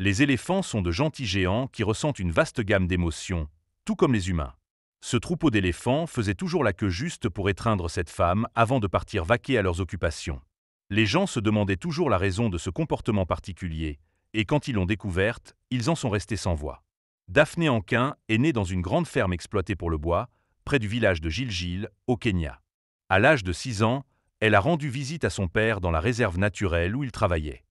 Les éléphants sont de gentils géants qui ressentent une vaste gamme d'émotions, tout comme les humains. Ce troupeau d'éléphants faisait toujours la queue juste pour étreindre cette femme avant de partir vaquer à leurs occupations. Les gens se demandaient toujours la raison de ce comportement particulier, et quand ils l'ont découverte, ils en sont restés sans voix. Daphné Anquin est née dans une grande ferme exploitée pour le bois, près du village de Gilgil, au Kenya. À l'âge de 6 ans, elle a rendu visite à son père dans la réserve naturelle où il travaillait.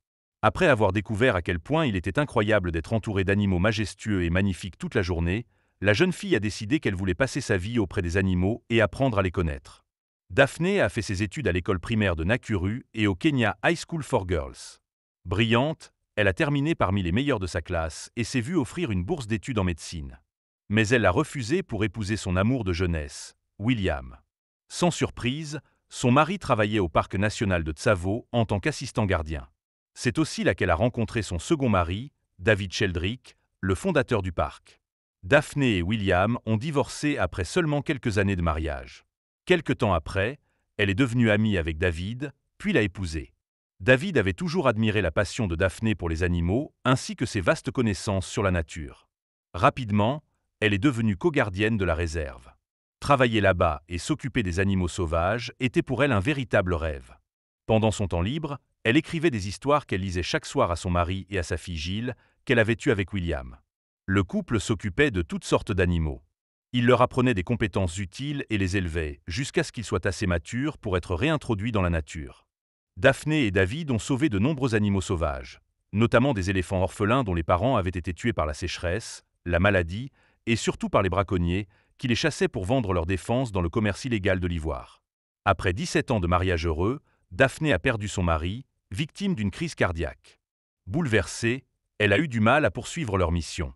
Après avoir découvert à quel point il était incroyable d'être entouré d'animaux majestueux et magnifiques toute la journée, la jeune fille a décidé qu'elle voulait passer sa vie auprès des animaux et apprendre à les connaître. Daphné a fait ses études à l'école primaire de Nakuru et au Kenya High School for Girls. Brillante, elle a terminé parmi les meilleures de sa classe et s'est vue offrir une bourse d'études en médecine. Mais elle l'a refusée pour épouser son amour de jeunesse, William. Sans surprise, son mari travaillait au parc national de Tsavo en tant qu'assistant gardien. C'est aussi là qu'elle a rencontré son second mari, David Sheldrick, le fondateur du parc. Daphné et William ont divorcé après seulement quelques années de mariage. Quelque temps après, elle est devenue amie avec David, puis l'a épousé. David avait toujours admiré la passion de Daphné pour les animaux, ainsi que ses vastes connaissances sur la nature. Rapidement, elle est devenue co-gardienne de la réserve. Travailler là-bas et s'occuper des animaux sauvages était pour elle un véritable rêve. Pendant son temps libre, elle écrivait des histoires qu'elle lisait chaque soir à son mari et à sa fille Gilles, qu'elle avait eue avec William. Le couple s'occupait de toutes sortes d'animaux. Il leur apprenait des compétences utiles et les élevait, jusqu'à ce qu'ils soient assez matures pour être réintroduits dans la nature. Daphné et David ont sauvé de nombreux animaux sauvages, notamment des éléphants orphelins dont les parents avaient été tués par la sécheresse, la maladie, et surtout par les braconniers, qui les chassaient pour vendre leur défense dans le commerce illégal de l'ivoire. Après 17 ans de mariage heureux, Daphné a perdu son mari, victime d'une crise cardiaque. Bouleversée, elle a eu du mal à poursuivre leur mission.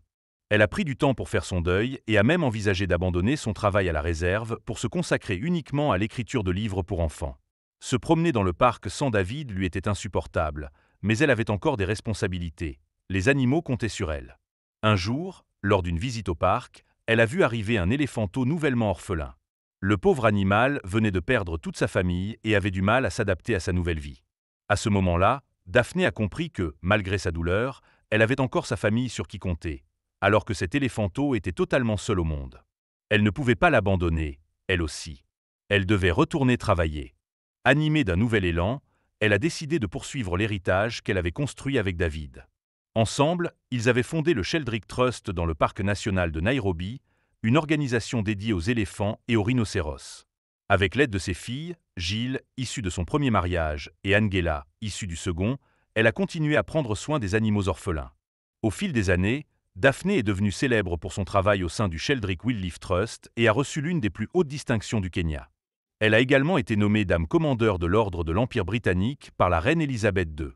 Elle a pris du temps pour faire son deuil et a même envisagé d'abandonner son travail à la réserve pour se consacrer uniquement à l'écriture de livres pour enfants. Se promener dans le parc sans David lui était insupportable, mais elle avait encore des responsabilités. Les animaux comptaient sur elle. Un jour, lors d'une visite au parc, elle a vu arriver un éléphanteau nouvellement orphelin. Le pauvre animal venait de perdre toute sa famille et avait du mal à s'adapter à sa nouvelle vie. À ce moment-là, Daphné a compris que, malgré sa douleur, elle avait encore sa famille sur qui compter, alors que cet éléphanteau était totalement seul au monde. Elle ne pouvait pas l'abandonner, elle aussi. Elle devait retourner travailler. Animée d'un nouvel élan, elle a décidé de poursuivre l'héritage qu'elle avait construit avec David. Ensemble, ils avaient fondé le Sheldrick Trust dans le parc national de Nairobi, une organisation dédiée aux éléphants et aux rhinocéros. Avec l'aide de ses filles, Gilles, issue de son premier mariage, et Angela, issue du second, elle a continué à prendre soin des animaux orphelins. Au fil des années, Daphné est devenue célèbre pour son travail au sein du Sheldrick Wildlife Trust et a reçu l'une des plus hautes distinctions du Kenya. Elle a également été nommée Dame Commandeur de l'Ordre de l'Empire britannique par la reine Élisabeth II.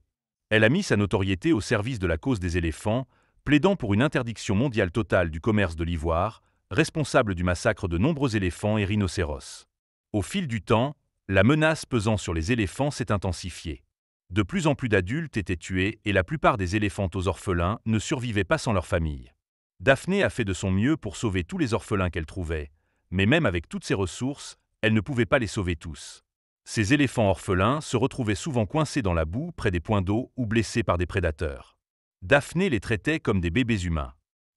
Elle a mis sa notoriété au service de la cause des éléphants, plaidant pour une interdiction mondiale totale du commerce de l'ivoire, responsable du massacre de nombreux éléphants et rhinocéros. Au fil du temps, la menace pesant sur les éléphants s'est intensifiée. De plus en plus d'adultes étaient tués et la plupart des éléphanteaux orphelins ne survivaient pas sans leur famille. Daphné a fait de son mieux pour sauver tous les orphelins qu'elle trouvait, mais même avec toutes ses ressources, elle ne pouvait pas les sauver tous. Ces éléphants orphelins se retrouvaient souvent coincés dans la boue près des points d'eau ou blessés par des prédateurs. Daphné les traitait comme des bébés humains.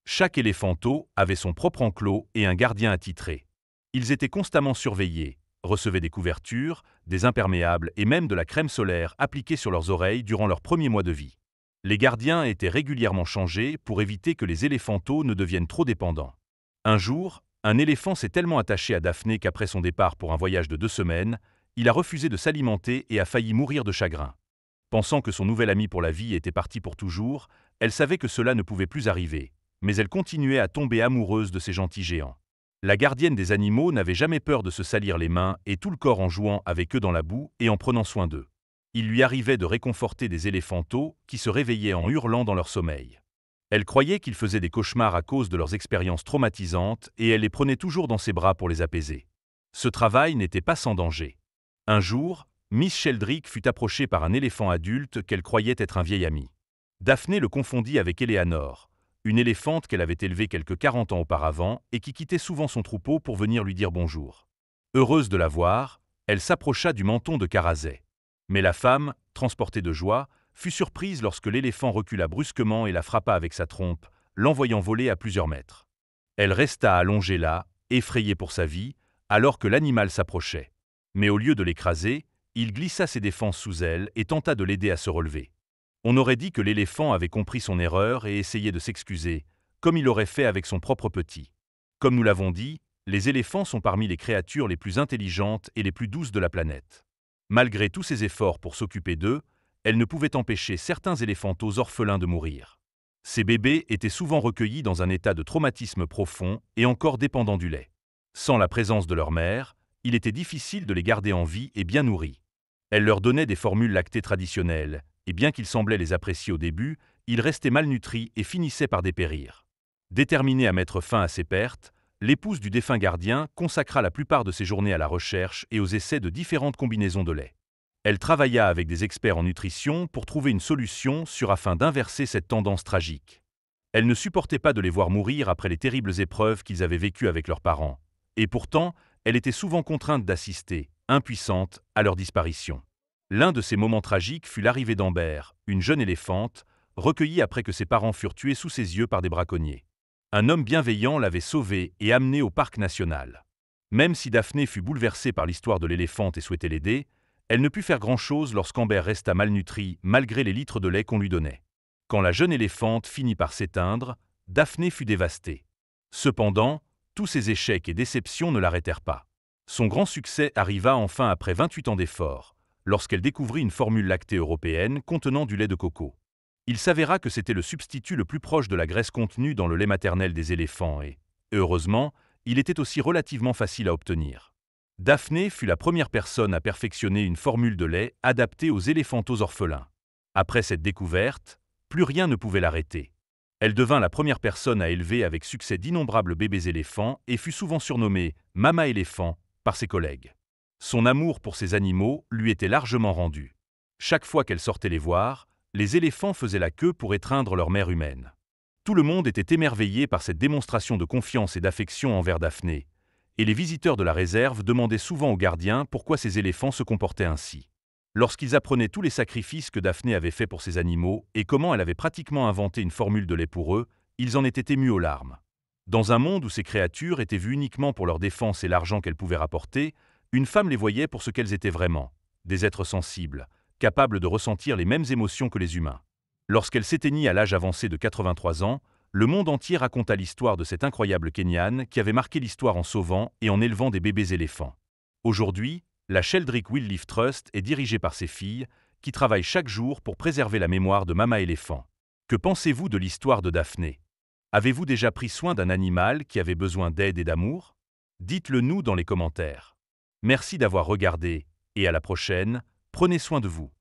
Chaque éléphanteau avait son propre enclos et un gardien attitré. Ils étaient constamment surveillés, recevaient des couvertures, des imperméables et même de la crème solaire appliquée sur leurs oreilles durant leurs premiers mois de vie. Les gardiens étaient régulièrement changés pour éviter que les éléphanteaux ne deviennent trop dépendants. Un jour, un éléphant s'est tellement attaché à Daphné qu'après son départ pour un voyage de 2 semaines, il a refusé de s'alimenter et a failli mourir de chagrin. Pensant que son nouvel ami pour la vie était parti pour toujours, elle savait que cela ne pouvait plus arriver, mais elle continuait à tomber amoureuse de ces gentils géants. La gardienne des animaux n'avait jamais peur de se salir les mains et tout le corps en jouant avec eux dans la boue et en prenant soin d'eux. Il lui arrivait de réconforter des éléphanteaux qui se réveillaient en hurlant dans leur sommeil. Elle croyait qu'ils faisaient des cauchemars à cause de leurs expériences traumatisantes et elle les prenait toujours dans ses bras pour les apaiser. Ce travail n'était pas sans danger. Un jour, Miss Sheldrick fut approchée par un éléphant adulte qu'elle croyait être un vieil ami. Daphné le confondit avec Eleanor, une éléphante qu'elle avait élevée quelque 40 ans auparavant et qui quittait souvent son troupeau pour venir lui dire bonjour. Heureuse de la voir, elle s'approcha du menton de Karazé. Mais la femme, transportée de joie, fut surprise lorsque l'éléphant recula brusquement et la frappa avec sa trompe, l'envoyant voler à plusieurs mètres. Elle resta allongée là, effrayée pour sa vie, alors que l'animal s'approchait. Mais au lieu de l'écraser, il glissa ses défenses sous elle et tenta de l'aider à se relever. On aurait dit que l'éléphant avait compris son erreur et essayait de s'excuser, comme il aurait fait avec son propre petit. Comme nous l'avons dit, les éléphants sont parmi les créatures les plus intelligentes et les plus douces de la planète. Malgré tous ses efforts pour s'occuper d'eux, elle ne pouvait empêcher certains éléphantos orphelins de mourir. Ces bébés étaient souvent recueillis dans un état de traumatisme profond et encore dépendants du lait. Sans la présence de leur mère, il était difficile de les garder en vie et bien nourris. Elle leur donnait des formules lactées traditionnelles, et bien qu'ils semblaient les apprécier au début, ils restaient malnutris et finissaient par dépérir. Déterminée à mettre fin à ces pertes, l'épouse du défunt gardien consacra la plupart de ses journées à la recherche et aux essais de différentes combinaisons de lait. Elle travailla avec des experts en nutrition pour trouver une solution afin d'inverser cette tendance tragique. Elle ne supportait pas de les voir mourir après les terribles épreuves qu'ils avaient vécues avec leurs parents. Et pourtant, elle était souvent contrainte d'assister, impuissante, à leur disparition. L'un de ces moments tragiques fut l'arrivée d'Amber, une jeune éléphante, recueillie après que ses parents furent tués sous ses yeux par des braconniers. Un homme bienveillant l'avait sauvée et amenée au parc national. Même si Daphné fut bouleversée par l'histoire de l'éléphante et souhaitait l'aider, elle ne put faire grand-chose lorsqu'Amber resta malnutrie malgré les litres de lait qu'on lui donnait. Quand la jeune éléphante finit par s'éteindre, Daphné fut dévastée. Cependant, tous ses échecs et déceptions ne l'arrêtèrent pas. Son grand succès arriva enfin après 28 ans d'efforts, lorsqu'elle découvrit une formule lactée européenne contenant du lait de coco. Il s'avéra que c'était le substitut le plus proche de la graisse contenue dans le lait maternel des éléphants et, heureusement, il était aussi relativement facile à obtenir. Daphné fut la première personne à perfectionner une formule de lait adaptée aux éléphantos orphelins. Après cette découverte, plus rien ne pouvait l'arrêter. Elle devint la première personne à élever avec succès d'innombrables bébés éléphants et fut souvent surnommée « Mama éléphant » par ses collègues. Son amour pour ces animaux lui était largement rendu. Chaque fois qu'elle sortait les voir, les éléphants faisaient la queue pour étreindre leur mère humaine. Tout le monde était émerveillé par cette démonstration de confiance et d'affection envers Daphné, et les visiteurs de la réserve demandaient souvent aux gardiens pourquoi ces éléphants se comportaient ainsi. Lorsqu'ils apprenaient tous les sacrifices que Daphné avait faits pour ces animaux et comment elle avait pratiquement inventé une formule de lait pour eux, ils en étaient émus aux larmes. Dans un monde où ces créatures étaient vues uniquement pour leur défense et l'argent qu'elles pouvaient rapporter, une femme les voyait pour ce qu'elles étaient vraiment, des êtres sensibles, capables de ressentir les mêmes émotions que les humains. Lorsqu'elle s'éteignit à l'âge avancé de 83 ans, le monde entier raconta l'histoire de cette incroyable Kenyane qui avait marqué l'histoire en sauvant et en élevant des bébés éléphants. Aujourd'hui, la Sheldrick Wildlife Trust est dirigée par ses filles, qui travaillent chaque jour pour préserver la mémoire de Mama éléphant. Que pensez-vous de l'histoire de Daphné? Avez-vous déjà pris soin d'un animal qui avait besoin d'aide et d'amour? Dites-le nous dans les commentaires. Merci d'avoir regardé, et à la prochaine, prenez soin de vous.